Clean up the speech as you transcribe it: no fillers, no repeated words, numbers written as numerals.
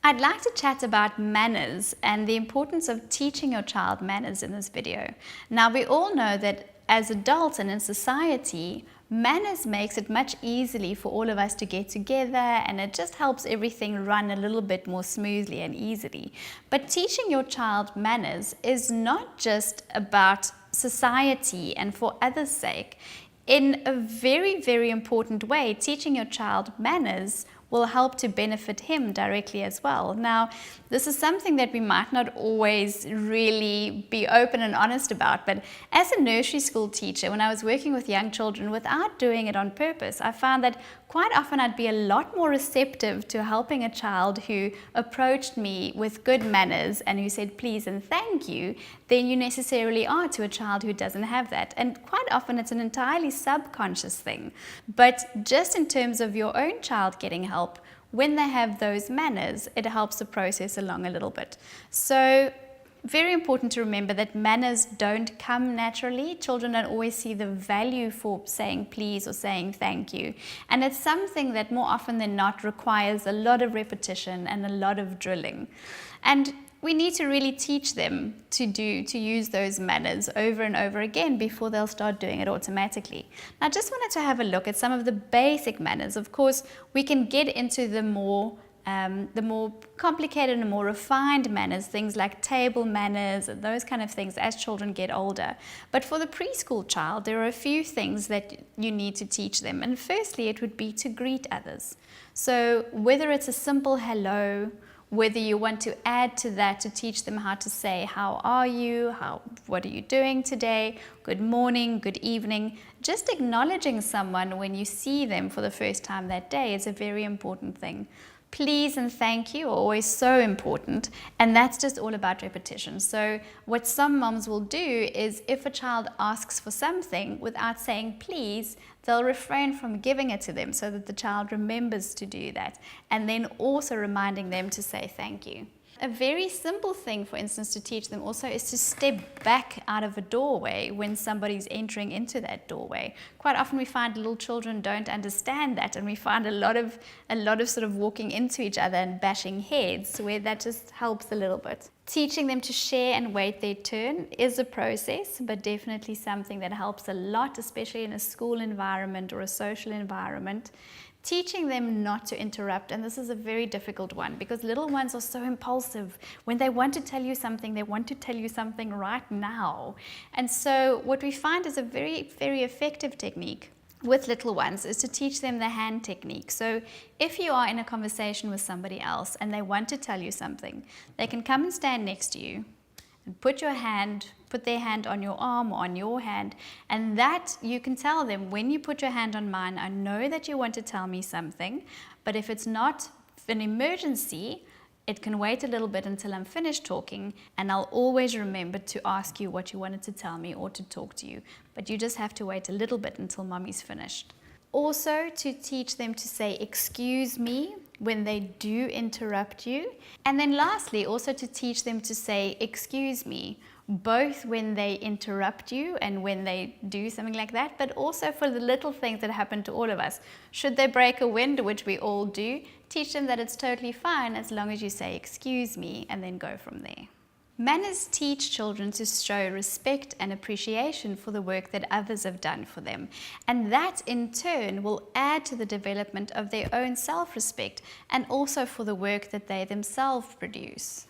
I'd like to chat about manners and the importance of teaching your child manners in this video. Now, we all know that as adults and in society, manners makes it much easier for all of us to get together, and it just helps everything run a little bit more smoothly and easily. But teaching your child manners is not just about society and for others' sake. In a very, very important way, teaching your child manners will help to benefit him directly as well. Now, this is something that we might not always really be open and honest about, but as a nursery school teacher, when I was working with young children without doing it on purpose, I found that quite often I'd be a lot more receptive to helping a child who approached me with good manners and who said please and thank you than you necessarily are to a child who doesn't have that. And quite often it's an entirely subconscious thing. But just in terms of your own child getting help, when they have those manners, it helps the process along a little bit. So very important to remember that manners don't come naturally. Children don't always see the value for saying please or saying thank you. And it's something that more often than not requires a lot of repetition and a lot of drilling. And we need to really teach them to use those manners over and over again before they'll start doing it automatically. Now, I just wanted to have a look at some of the basic manners. Of course, we can get into the more complicated and more refined manners, things like table manners and those kind of things as children get older. But for the preschool child, there are a few things that you need to teach them. And firstly, it would be to greet others. So whether it's a simple hello, whether you want to add to that to teach them how to say, how are you? What are you doing today? Good morning, good evening. Just acknowledging someone when you see them for the first time that day is a very important thing. Please and thank you are always so important, and that's just all about repetition. So what some moms will do is if a child asks for something without saying please, they'll refrain from giving it to them so that the child remembers to do that, and then also reminding them to say thank you. A very simple thing, for instance, to teach them also is to step back out of a doorway when somebody's entering into that doorway. Quite often we find little children don't understand that, and we find a lot of sort of walking into each other and bashing heads, where that just helps a little bit. Teaching them to share and wait their turn is a process, but definitely something that helps a lot, especially in a school environment or a social environment. Teaching them not to interrupt, and this is a very difficult one because little ones are so impulsive. When they want to tell you something, they want to tell you something right now. And so what we find is a very, very effective technique with little ones is to teach them the hand technique. So if you are in a conversation with somebody else and they want to tell you something, they can come and stand next to you and put their hand on your arm or on your hand, and that you can tell them, when you put your hand on mine, I know that you want to tell me something, but if it's not an emergency, it can wait a little bit until I'm finished talking, and I'll always remember to ask you what you wanted to tell me or to talk to you, but you just have to wait a little bit until mommy's finished. Also, to teach them to say excuse me when they do interrupt you. And then lastly, also to teach them to say excuse me, both when they interrupt you and when they do something like that, but also for the little things that happen to all of us. Should they break a window, which we all do, teach them that it's totally fine as long as you say excuse me and then go from there. Manners teach children to show respect and appreciation for the work that others have done for them, and that in turn will add to the development of their own self-respect and also for the work that they themselves produce.